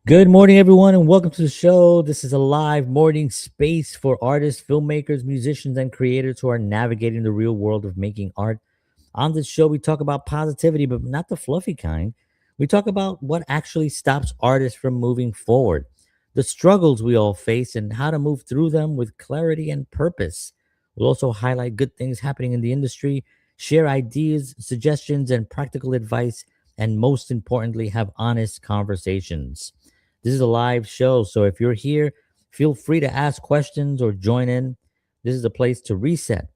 Good morning, everyone, and welcome to the show. This is a live morning space for artists, filmmakers, musicians, and creators who are navigating the real world of making art. On this show, we talk about positivity, but not the fluffy kind. We talk about what actually stops artists from moving forward, the struggles we all face, and how to move through them with clarity and purpose. We'll also highlight good things happening in the industry, share ideas, suggestions, and practical advice, and most importantly, have honest conversations. This is a live show, so if you're here, feel free to ask questions or join in. This is a place to reset,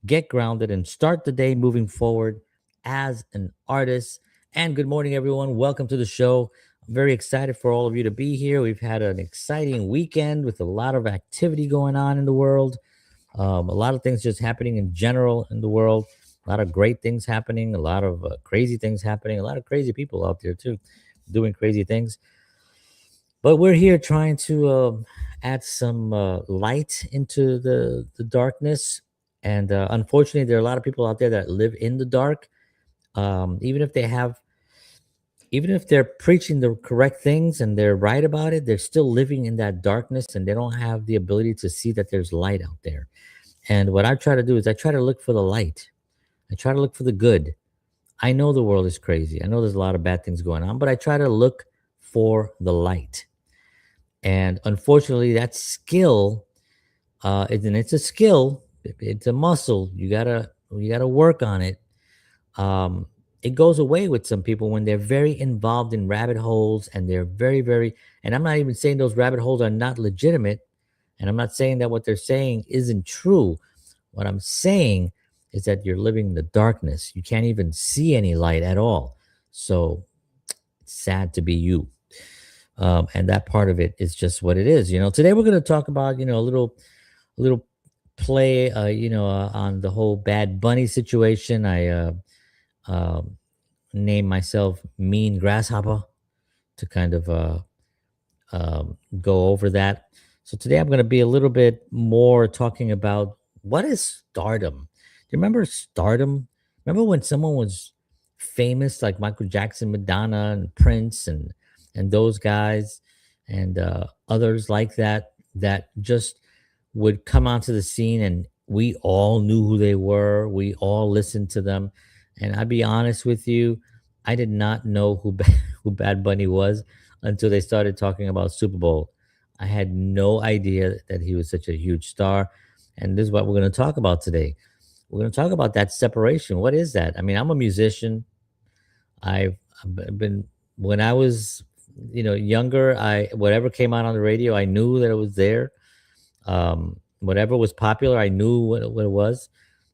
get grounded, and start the day moving forward as an artist. And good morning, everyone. Welcome to the show. I'm very excited for all of you to be here. We've had an exciting weekend with a lot of activity going on in the world, a lot of things just happening in general in the world, a lot of great things happening, a lot of crazy things happening, a lot of crazy people out there, too, doing crazy things. But we're here trying to add some light into the darkness. And unfortunately, there are a lot of people out there that live in the dark. Even if they have, even if they're preaching the correct things and they're right about it, they're still living in that darkness and they don't have the ability to see that there's light out there. And what I try to do is I try to look for the light. I try to look for the good. I know the world is crazy. I know there's a lot of bad things going on, but I try to look for the light. And unfortunately, that skill, and it's a skill, it's a muscle. You gotta work on it. Um, it goes away with some people when they're very involved in rabbit holes and they're very. And I'm not even saying those rabbit holes are not legitimate, and I'm not saying that what they're saying isn't true. What I'm saying is that you're living in the darkness. You can't even see any light at all. So it's sad to be you. And that part of it is just what it is. Today we're going to talk about a little play, on the whole Bad Bunny situation. I named myself Mean Grasshopper to kind of go over that. So today I'm going to be a little bit more talking about what is stardom. Do you remember stardom? Remember when someone was famous, like Michael Jackson, Madonna, and Prince, and those guys, and others like that, that just would come onto the scene, and we all knew who they were. We all listened to them, and I'd be honest with you, I did not know who Bad Bunny was until they started talking about Super Bowl. I had no idea that he was such a huge star. And this is what we're going to talk about today. We're going to talk about that separation. What is that? I mean, I'm a musician. I've been, when I was, younger, I whatever came out on the radio, I knew that it was there. Whatever was popular, I knew what it was.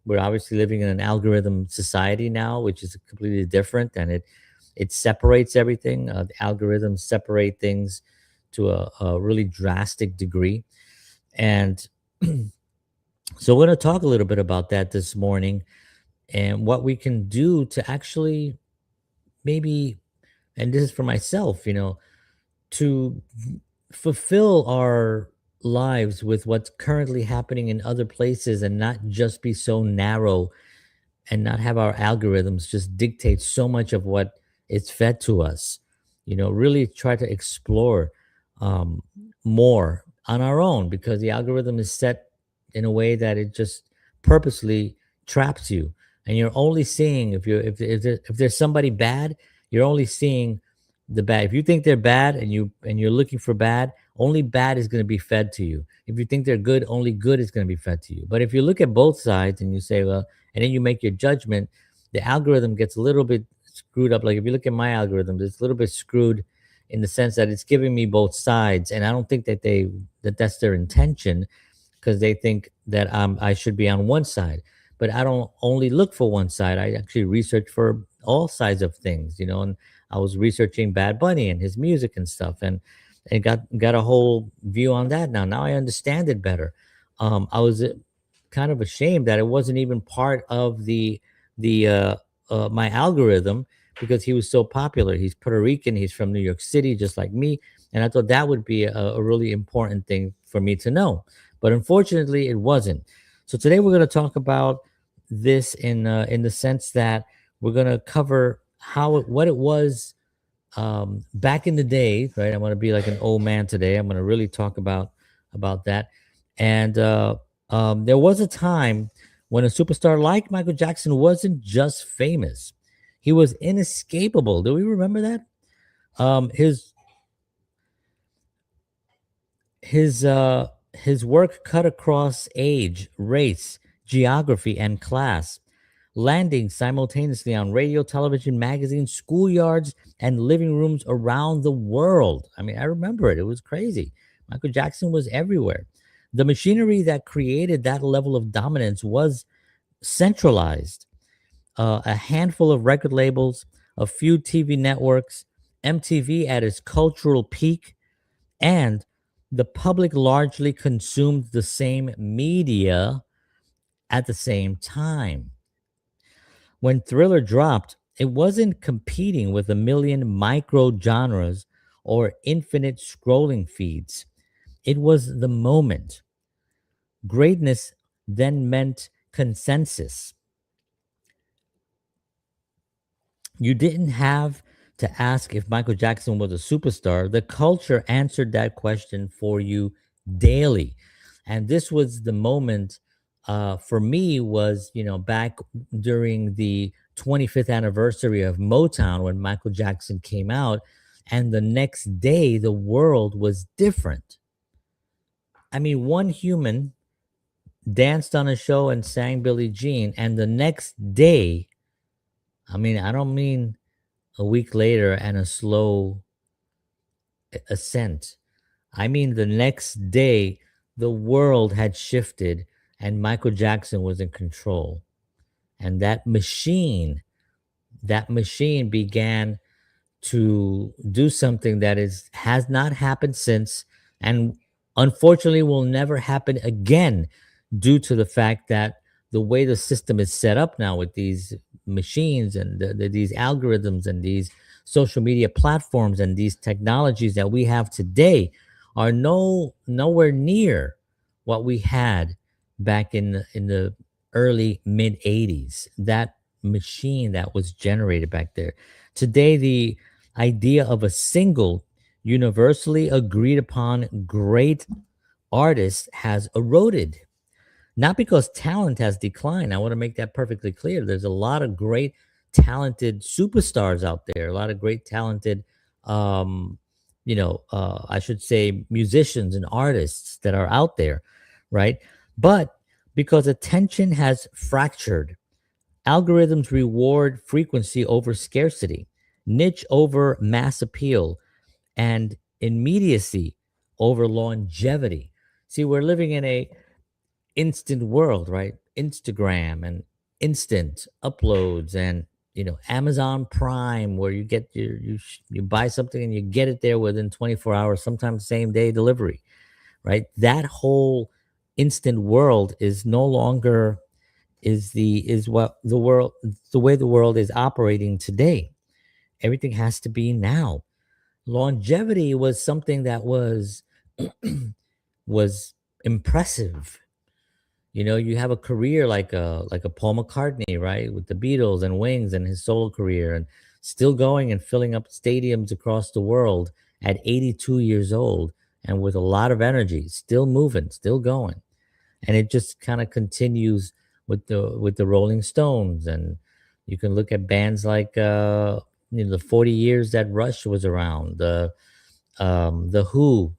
We're obviously living in an algorithm society now, which is completely different, and it separates everything. The algorithms separate things to a really drastic degree, and so we're going to talk a little bit about that this morning and what we can do to actually maybe, and this is for myself, to fulfill our lives with what's currently happening in other places and not just be so narrow and not have our algorithms just dictate so much of what is fed to us. Really try to explore um, more on our own, because the algorithm is set in a way that it just purposely traps you, and you're only seeing, if there's somebody bad, you're only seeing the bad. If you think they're bad and you're looking for bad, only bad is going to be fed to you. If you think they're good, only good is going to be fed to you. But if you look at both sides and you say, well, and then you make your judgment, the algorithm gets a little bit screwed up. Like if you look at my algorithm, it's a little bit screwed in the sense that it's giving me both sides, and I don't think that's their intention, because they think that I should be on one side. But I don't only look for one side. I actually research for all sides of things, and I was researching Bad Bunny and his music and stuff, and got a whole view on that now. Now I understand it better. I was kind of ashamed that it wasn't even part of the my algorithm, because he was so popular. He's Puerto Rican. He's from New York City, just like me, and I thought that would be a really important thing for me to know. But unfortunately, it wasn't. So today we're going to talk about this in the sense that we're going to cover what it was Back in the day, right? I'm going to be like an old man today. I'm going to really talk about that. And there was a time when a superstar like Michael Jackson wasn't just famous; he was inescapable. Do we remember that? Um, his his work cut across age, race, geography, and class, landing simultaneously on radio, television, magazines, schoolyards, and living rooms around the world. I mean, I remember it. It was crazy. Michael Jackson was everywhere. The machinery that created that level of dominance was centralized. A handful of record labels, a few TV networks, MTV at its cultural peak, and the public largely consumed the same media at the same time. When Thriller dropped, it wasn't competing with a million micro genres or infinite scrolling feeds. It was the moment. Greatness then meant consensus. You didn't have to ask if Michael Jackson was a superstar. The culture answered that question for you daily. And this was the moment for me was, back during the 25th anniversary of Motown when Michael Jackson came out. And the next day, the world was different. I mean, one human danced on a show and sang Billie Jean. And the next day, I mean, I don't mean a week later and a slow ascent. I mean, the next day, the world had shifted and Michael Jackson was in control. And that machine began to do something that is has not happened since, and unfortunately will never happen again, due to the fact that the way the system is set up now with these machines and these algorithms and these social media platforms and these technologies that we have today are nowhere near what we had back in the early mid 80s. That machine that was generated back there. Today, the idea of a single, universally agreed upon great artist has eroded. Not because talent has declined. I want to make that perfectly clear. There's a lot of great, talented superstars out there, a lot of great, talented, I should say, musicians and artists that are out there, right? But because attention has fractured, algorithms reward frequency over scarcity, niche over mass appeal, and immediacy over longevity. See, we're living in a instant world, right? Instagram and instant uploads and Amazon Prime, where you get you buy something and you get it there within 24 hours, sometimes same day delivery, right? That whole instant world is no longer is what the way the world is operating today. Everything has to be now. Longevity was something that was impressive. You have a career like a Paul McCartney, right, with the Beatles and Wings and his solo career, and still going and filling up stadiums across the world at 82 years old, and with a lot of energy, still moving, still going. And it just kind of continues with the Rolling Stones. And you can look at bands like the 40 years that Rush was around, the Who.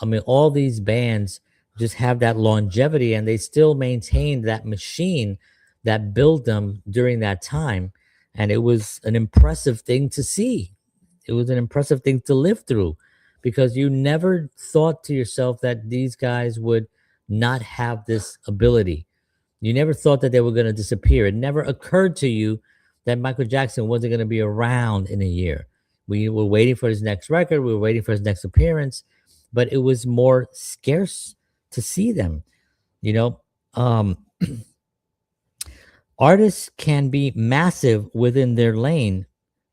I mean, all these bands just have that longevity, and they still maintain that machine that built them during that time. And it was an impressive thing to see. It was an impressive thing to live through, because you never thought to yourself that these guys would not have this ability. You never thought that they were going to disappear. It never occurred to you that Michael Jackson wasn't going to be around in a year. We were waiting for his next record, we were waiting for his next appearance, but it was more scarce to see them. You know, um, artists can be massive within their lane.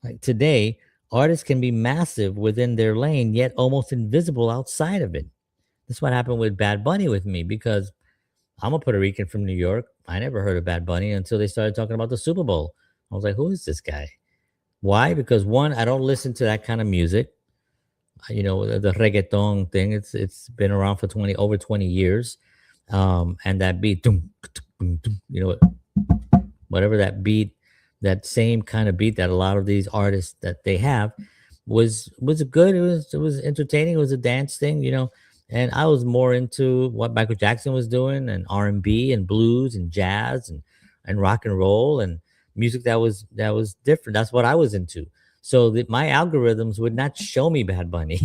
Like today, artists can be massive within their lane, yet almost invisible outside of it. That's what happened with Bad Bunny with me, because I'm a Puerto Rican from New York. I never heard of Bad Bunny until they started talking about the Super Bowl. I was like, who is this guy? Why? Because one, I don't listen to that kind of music. The reggaeton thing. It's been around for 20 over 20 years, and that beat, dum, dum, dum, whatever that beat, that same kind of beat that a lot of these artists that they have was good. It was entertaining. It was a dance thing. And I was more into what Michael Jackson was doing, and R&B and blues and jazz and rock and roll and music that was different. That's what I was into. So that my algorithms would not show me Bad Bunny.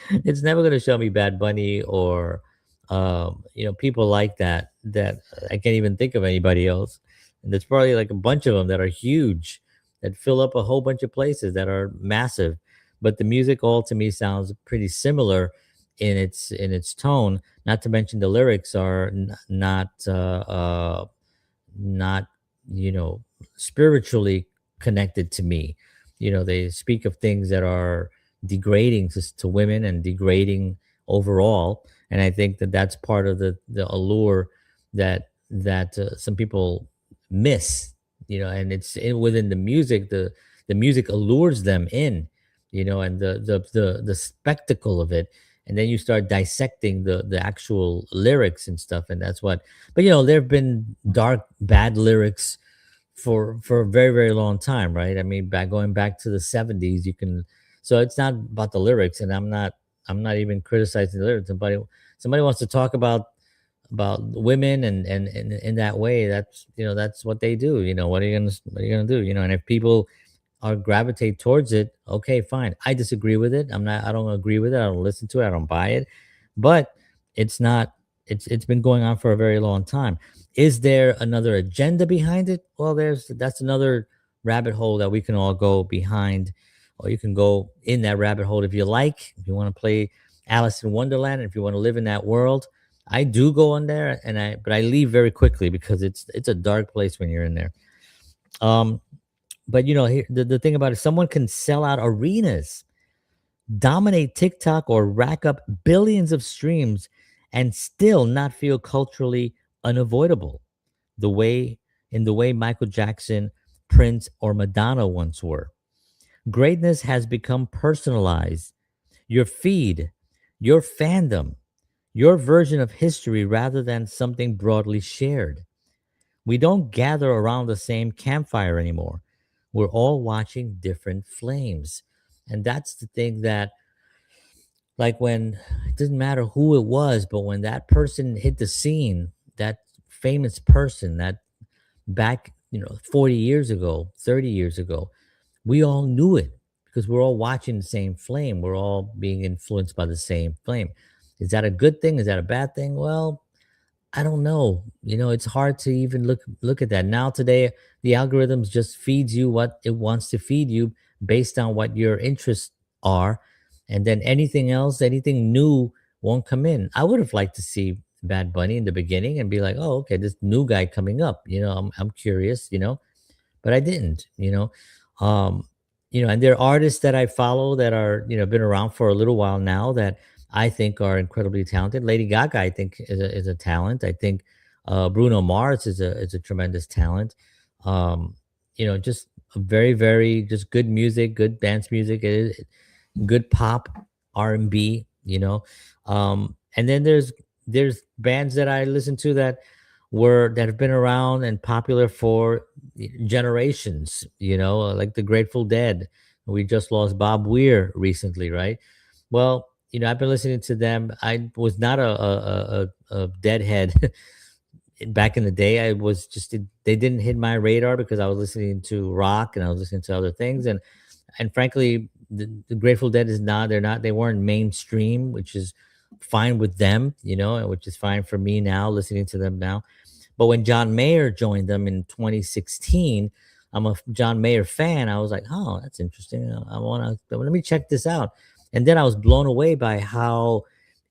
It's never going to show me Bad Bunny or people like that. That I can't even think of anybody else. And there's probably like a bunch of them that are huge, that fill up a whole bunch of places that are massive. But the music all to me sounds pretty similar in its tone. Not to mention the lyrics are not you know spiritually connected to me. They speak of things that are degrading to women and degrading overall. And I think that that's part of the allure that some people miss. And it's within the music. The music allures them in. And the spectacle of it. And then you start dissecting the actual lyrics and stuff, and that's what. But there have been dark, bad lyrics for a very, very long time, right? I mean, going back to the 70s, you can. So it's not about the lyrics, and I'm not even criticizing the lyrics. Somebody wants to talk about women and in that way. That's what they do. What are you gonna do? And if people or gravitate towards it, okay, fine. I disagree with it. I don't agree with it. I don't listen to it. I don't buy it. But it's not, it's been going on for a very long time. Is there another agenda behind it? Well, that's another rabbit hole that we can all go behind, or you can go in that rabbit hole if you like. If you want to play Alice in Wonderland, and if you want to live in that world, I do go in there, but I leave very quickly because it's a dark place when you're in there. Um, but the thing about it, someone can sell out arenas, dominate TikTok, or rack up billions of streams and still not feel culturally unavoidable the way in the way Michael Jackson, Prince, or Madonna once were. Greatness has become personalized. Your feed, your fandom, your version of history rather than something broadly shared. We don't gather around the same campfire anymore. We're all watching different flames. And that's the thing that, like, when it doesn't matter who it was, but when that person hit the scene, that famous person, that back, 40 years ago, 30 years ago, we all knew it because we're all watching the same flame. We're all being influenced by the same flame. Is that a good thing? Is that a bad thing? Well, I don't know. It's hard to even look at that. Now today, the algorithms just feeds you what it wants to feed you based on what your interests are. And then anything else, anything new won't come in. I would have liked to see Bad Bunny in the beginning and be like, oh, okay, this new guy coming up. I'm curious, but I didn't, Um, and there are artists that I follow that are, been around for a little while now that I think are incredibly talented. Lady Gaga, I think, is a talent. I think Bruno Mars is a tremendous talent. Just a very, very just good music, good dance music, good pop, R&B. And then there's bands that I listen to that have been around and popular for generations. Like the Grateful Dead. We just lost Bob Weir recently, right? Well, I've been listening to them. I was not a deadhead back in the day. I was just they didn't hit my radar because I was listening to rock and I was listening to other things. And frankly, the Grateful Dead they weren't mainstream, which is fine with them, and which is fine for me now listening to them now. But when John Mayer joined them in 2016, I'm a John Mayer fan. I was like, oh, that's interesting. I want to let me check this out. And then I was blown away by how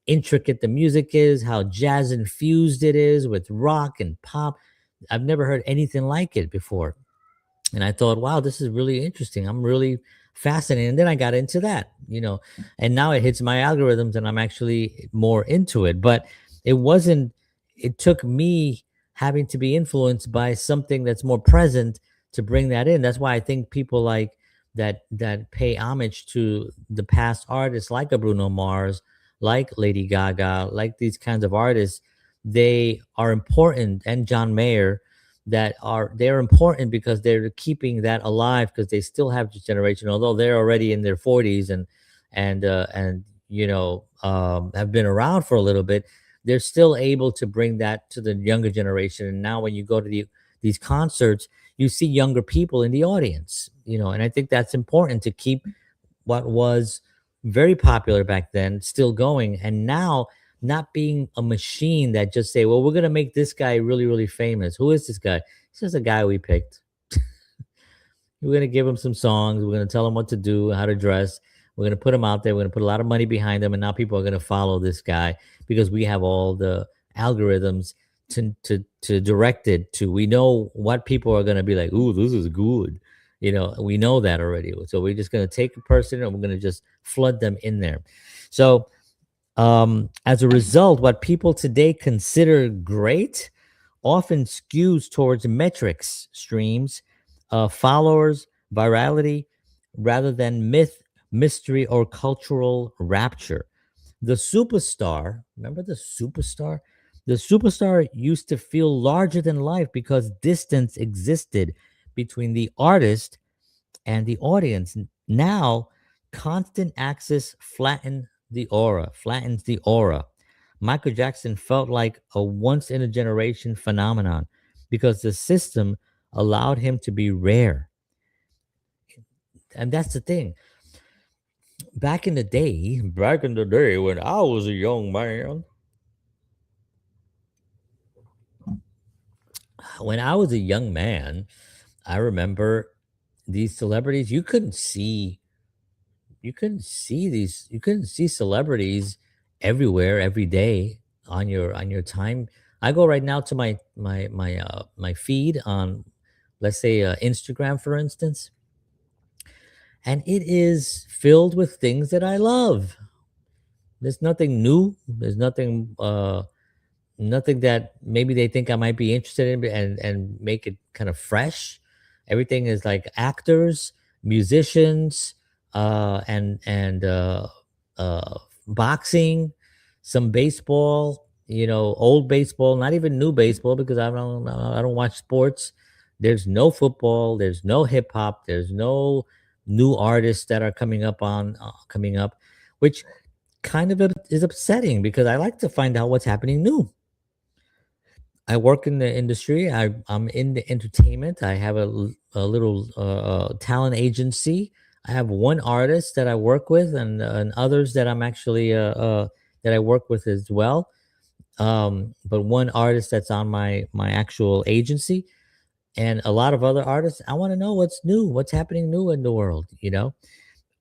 intricate the music is, how jazz infused it is with rock and pop. I've never heard anything like it before. And I thought, wow, this is really interesting. I'm really fascinated. And then I got into that, and now it hits my algorithms and I'm actually more into it. But it wasn't, it took me having to be influenced by something that's more present to bring that in. That's why I think people like that pay homage to the past artists like a Bruno Mars, like Lady Gaga, like these kinds of artists. They are important, and John Mayer, they're important because they're keeping that alive, because they still have this generation, although they're already in their 40s and have been around for a little bit. They're still able to bring that to the younger generation. And now when you go to these concerts, you see younger people in the audience, and I think that's important to keep what was very popular back then still going, and now not being a machine that just say, well, we're going to make this guy really, really famous. Who is this guy? He's just a guy we picked. We're going to give him some songs. We're going to tell him what to do, how to dress. We're going to put him out there. We're going to put a lot of money behind him. And now people are going to follow this guy because we have all the algorithms to direct it to. We know what people are going to be like. Ooh, this is good. We know that already. So we're just going to take a person and we're going to just flood them in there. So as a result, what people today consider great often skews towards metrics, streams, followers, virality, rather than myth, mystery, or cultural rapture. The superstar, remember the superstar? The superstar used to feel larger than life because distance existed between the artist and the audience. Now, constant access flattens the aura. Michael Jackson felt like a once in a generation phenomenon because the system allowed him to be rare. And that's the thing. Back in the day when I was a young man, when I was a young man, I remember these celebrities, you couldn't see celebrities everywhere every day on your time. I go right now to my feed on, let's say, Instagram, for instance, and it is filled with things that I love. There's nothing new. There's nothing that maybe they think I might be interested in, and make it kind of fresh. Everything is like actors, musicians, and boxing, some baseball, old baseball, not even new baseball because I don't watch sports. There's no football, there's no hip hop, there's no new artists that are coming up, which kind of is upsetting because I like to find out what's happening new. I work in the industry. I'm in the entertainment. I have a little talent agency. I have one artist that I work with, and others that I'm actually that I work with as well. But one artist that's on my actual agency, and a lot of other artists. I want to know what's new, what's happening new in the world.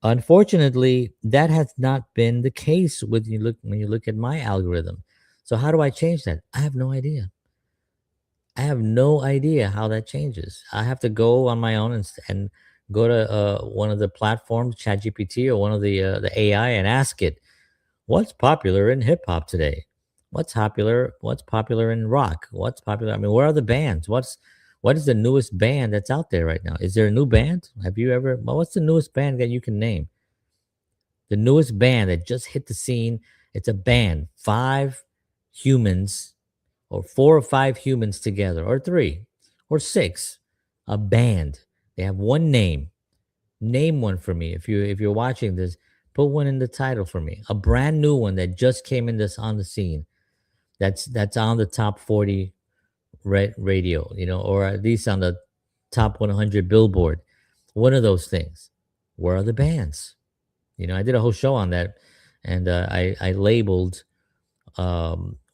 Unfortunately, that has not been the case when you look at my algorithm. So how do I change that? I have no idea. I have no idea how that changes. I have to go on my own and go to one of the platforms, ChatGPT, or one of the AI, and ask it, what's popular in hip hop today? What's popular in rock? What's popular? I mean, where are the bands? What is the newest band that's out there right now? Is there a new band? What's the newest band that you can name? The newest band that just hit the scene. It's a band, five humans, or four or five humans together, or three, or six, a band. They have one name. Name one for me. If you're watching this, put one in the title for me. A brand new one that just came in this on the scene. That's on the top 40 radio, or at least on the top 100 Billboard. One of those things. Where are the bands? I did a whole show on that, and I labeled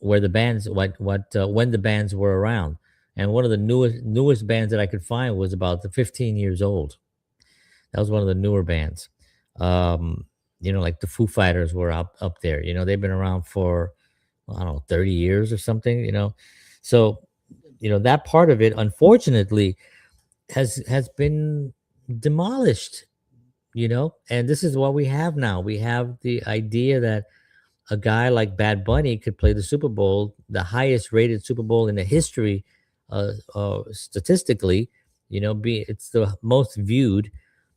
where the bands, when the bands were around, and one of the newest bands that I could find was about the 15 years old. That was one of the newer bands. Like the Foo Fighters were up there. They've been around for, I don't know, 30 years or something. So that part of it, unfortunately, has been demolished. And this is what we have now. We have the idea that a guy like Bad Bunny could play the Super Bowl, the highest rated Super Bowl in the history, statistically, It's the most viewed.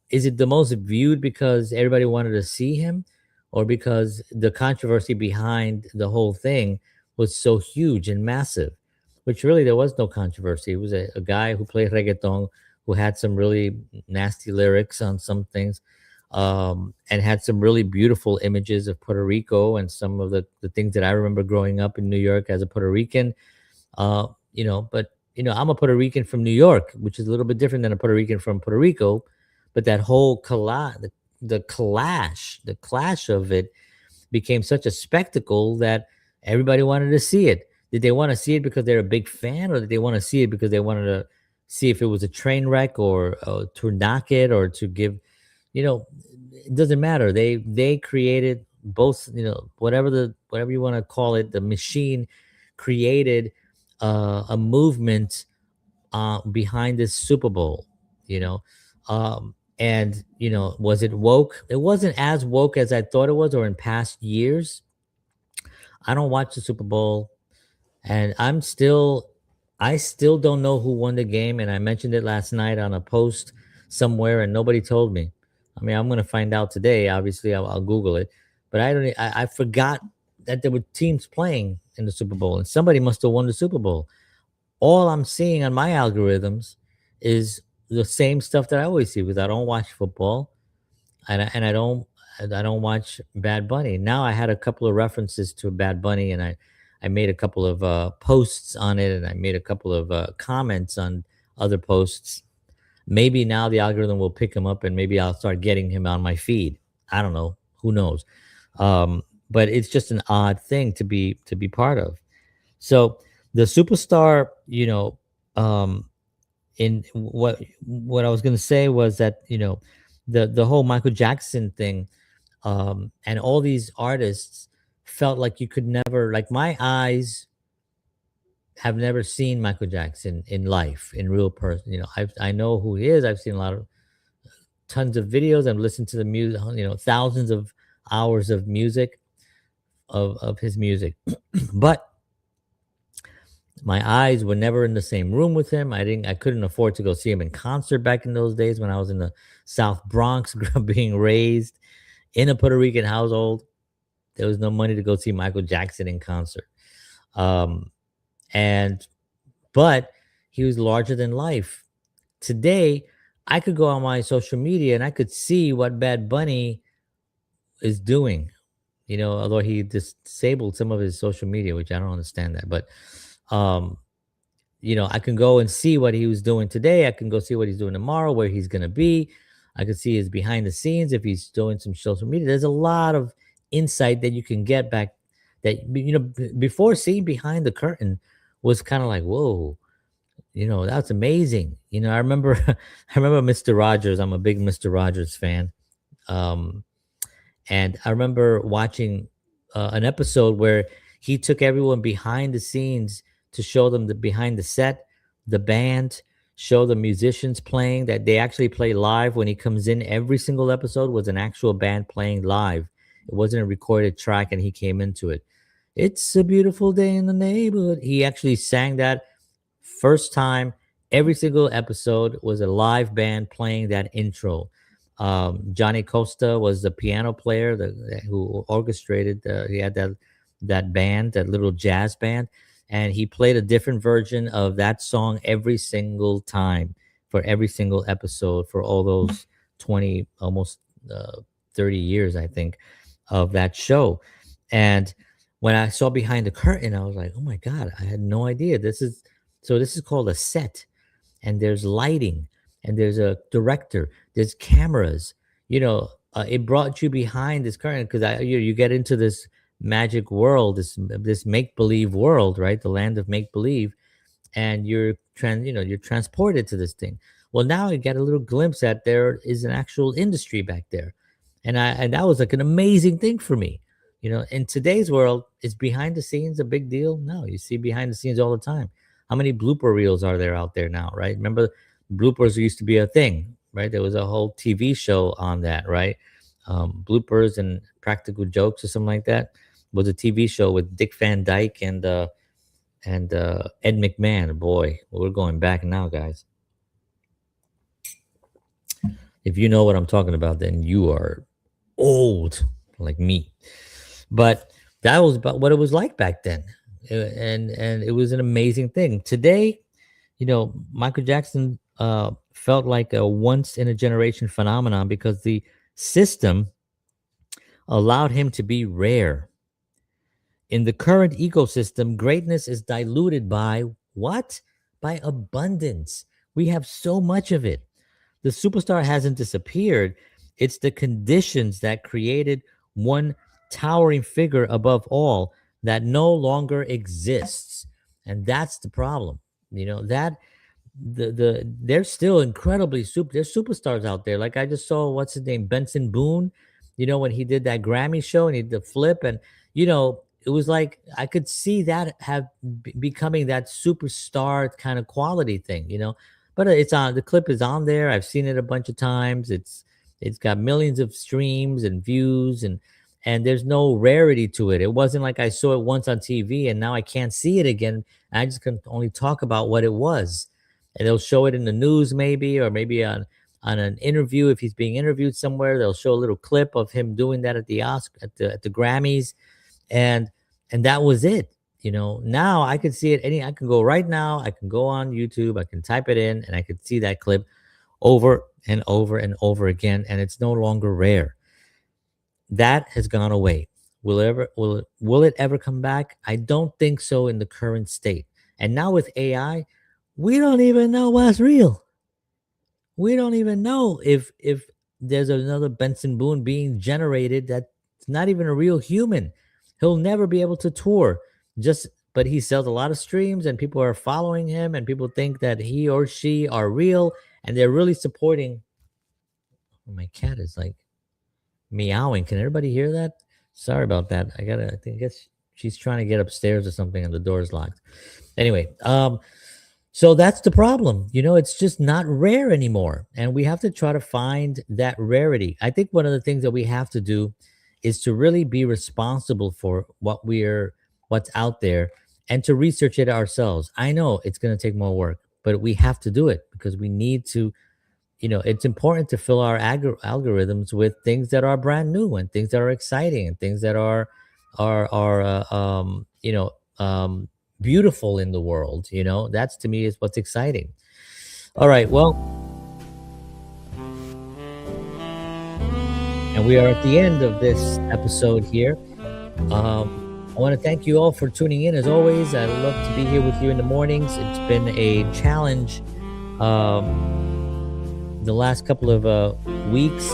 Is it the most viewed because everybody wanted to see him, or because the controversy behind the whole thing was so huge and massive? Which really there was no controversy. It was a guy who played reggaeton, who had some really nasty lyrics on some things, and had some really beautiful images of Puerto Rico and some of the things that I remember growing up in New York as a Puerto Rican. But I'm a Puerto Rican from New York, which is a little bit different than a Puerto Rican from Puerto Rico. But that whole the clash of it became such a spectacle that everybody wanted to see it. Did they want to see it because they're a big fan, or did they want to see it because they wanted to see if it was a train wreck, or to knock it, or to give, you know, it doesn't matter. They created both, whatever you want to call it, the machine created a movement behind this Super Bowl, you know. And was it woke? It wasn't as woke as I thought it was, or in past years. I don't watch the Super Bowl, and I still don't know who won the game. And I mentioned it last night on a post somewhere, and nobody told me. I mean, I'm gonna find out today. Obviously, I'll Google it, but I don't. I forgot that there were teams playing in the Super Bowl, and somebody must have won the Super Bowl. All I'm seeing on my algorithms is the same stuff that I always see, because I don't watch football, and I don't watch Bad Bunny. Now I had a couple of references to Bad Bunny, and I made a couple of posts on it, and I made a couple of comments on other posts. Maybe now the algorithm will pick him up, and maybe I'll start getting him on my feed. I don't know. Who knows? But it's just an odd thing to be part of. So the superstar, in what I was going to say was that, the whole Michael Jackson thing, and all these artists felt like you could never, like, my eyes have never seen Michael Jackson in life, in real person. I know who he is. I've seen a lot of tons of videos. I've listened to the music, thousands of hours of music, of his music. But my eyes were never in the same room with him. I couldn't afford to go see him in concert back in those days when I was in the South Bronx, being raised in a Puerto Rican household. There was no money to go see Michael Jackson in concert. Um, and but he was larger than life. Today, I could go on my social media and I could see what Bad Bunny is doing. Although he disabled some of his social media, which I don't understand that. But um, I can go and see what he was doing today. I can go see what he's doing tomorrow, where he's going to be. I can see his behind the scenes if he's doing some social media. There's a lot of insight that you can get back, that, before, seeing behind the curtain was kind of like, whoa, that's amazing. I remember, I remember Mr. Rogers. I'm a big Mr. Rogers fan. Um, and I remember watching an episode where he took everyone behind the scenes to show them the behind the set, the band, show the musicians playing, that they actually play live when he comes in. Every single episode was an actual band playing live. It wasn't a recorded track and he came into it. It's a beautiful day in the neighborhood. He actually sang that first time. Every single episode was a live band playing that intro. Johnny Costa was the piano player who orchestrated. He had that band, that little jazz band, and he played a different version of that song every single time for every single episode for all those 20, almost 30 years, I think, of that show. And when I saw behind the curtain, I was like, oh my God, I had no idea. This is called a set, and there's lighting, and there's a director, there's cameras. It brought you behind this curtain, because you get into this magic world, this make believe world, right? The land of make believe, and you're transported to this thing. Well, now you get a little glimpse that there is an actual industry back there, and that was like an amazing thing for me. In today's world, is behind the scenes a big deal? No, you see behind the scenes all the time. How many blooper reels are there out there now, right? Remember, bloopers used to be a thing, right? There was a whole TV show on that, right? Bloopers and practical jokes or something like that was a TV show with Dick Van Dyke and Ed McMahon. Boy, we're going back now, guys. If you know what I'm talking about, then you are old like me. But that was about what it was like back then. And it was an amazing thing. Today, Michael Jackson felt like a once in a generation phenomenon because the system allowed him to be rare. In the current ecosystem, greatness is diluted by what? By abundance. We have so much of it. The superstar hasn't disappeared. It's the conditions that created one towering figure above all that no longer exists. And that's the problem. That they're still incredibly there's superstars out there. Like I just saw, what's his name, Benson Boone, when he did that Grammy show and he did the flip, and it was like I could see that becoming that superstar kind of quality thing. But it's on, the clip is on there. I've seen it a bunch of times. It's got millions of streams and views, and there's no rarity to it. It wasn't like I saw it once on TV and now I can't see it again. I just can only talk about what it was. And they'll show it in the news, maybe, or maybe on an interview. If he's being interviewed somewhere, they'll show a little clip of him doing that at the Oscar, at the Grammys, and that was it. Now I could see it. I can go right now. I can go on YouTube. I can type it in, and I could see that clip over and over and over again, and it's no longer rare. That has gone away. Will it ever come back? I don't think so in the current state. And now with AI, we don't even know what's real. We don't even know if there's another Benson Boone being generated that's not even a real human. He'll never be able to tour. But he sells a lot of streams and people are following him and people think that he or she are real and they're really supporting. Oh, my cat is like meowing. Can everybody hear that? Sorry about that. I guess she's trying to get upstairs or something and the door is locked. Anyway, so that's the problem. It's just not rare anymore. And we have to try to find that rarity. I think one of the things that we have to do is to really be responsible for what's out there and to research it ourselves. I know it's going to take more work, but we have to do it because we need to, it's important to fill our algorithms with things that are brand new and things that are exciting and things that are beautiful in the world. That's, to me, is what's exciting. All right, well, and we are at the end of this episode here. I want to thank you all for tuning in. As always, I love to be here with you in the mornings. It's been a challenge the last couple of weeks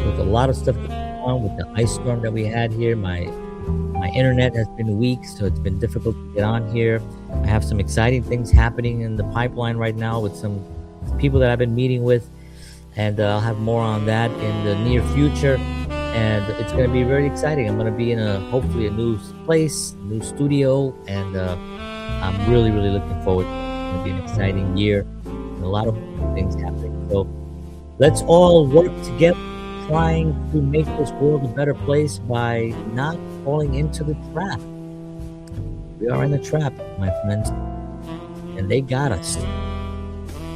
with a lot of stuff going on with the ice storm that we had here. My internet has been weak, so it's been difficult to get on here. I have some exciting things happening in the pipeline right now with some people that I've been meeting with, and I'll have more on that in the near future. And it's going to be very exciting. I'm going to be in hopefully a new place, new studio, and I'm really, really looking forward to it. It's going to be an exciting year and a lot of things happening. So let's all work together, trying to make this world a better place by not falling into the trap. We are in the trap, my friends, and they got us.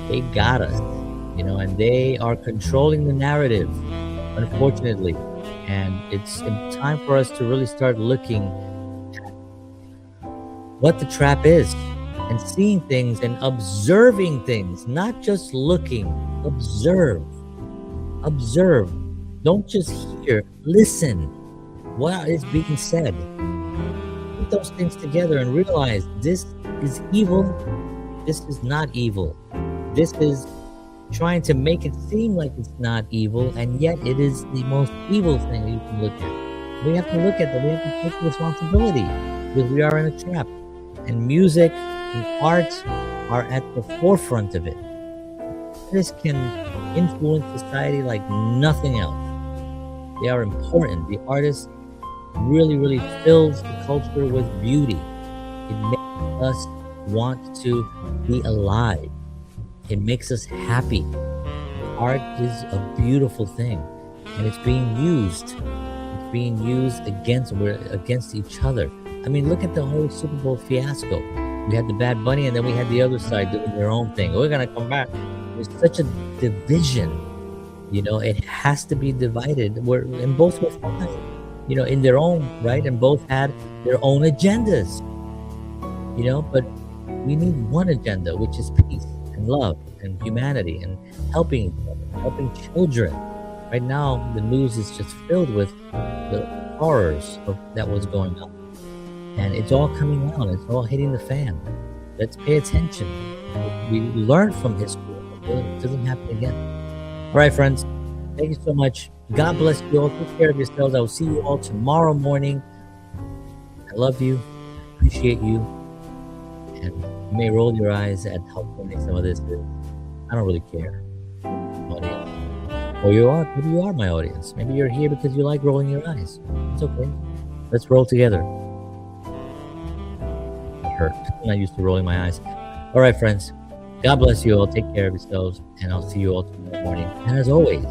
They got us, and they are controlling the narrative, unfortunately. And it's time for us to really start looking at what the trap is and seeing things and observing things, not just looking. Observe. Don't just hear, listen what is being said. Put those things together and realize this is evil. This is not evil. This is trying to make it seem like it's not evil, and yet it is the most evil thing you can look at. We have to look at that. We have to take responsibility because we are in a trap. And music and art are at the forefront of it. This can influence society like nothing else. They are important. The artist really, really fills the culture with beauty. It makes us want to be alive. It makes us happy. Art is a beautiful thing, and it's being used. It's being used against each other. I mean, look at the whole Super Bowl fiasco. We had the Bad Bunny, and then we had the other side doing their own thing. We're gonna come back. There's such a division It has to be divided. And both were fine, in their own right, and both had their own agendas, but we need one agenda, which is peace and love and humanity and helping each other, helping children. Right now, the news is just filled with the horrors of that was going on, and it's all coming out. It's all hitting the fan. Let's pay attention. We learn from history. It doesn't happen again. All right, friends. Thank you so much. God bless you all. Take care of yourselves. I will see you all tomorrow morning. I love you. Appreciate you. And you may roll your eyes at how funny some of this is. I don't really care. Audience. Or maybe you are my audience. Maybe you're here because you like rolling your eyes. It's okay. Let's roll together. It hurt. I'm not used to rolling my eyes. All right, friends. God bless you all. Take care of yourselves. And I'll see you all tomorrow morning. And as always,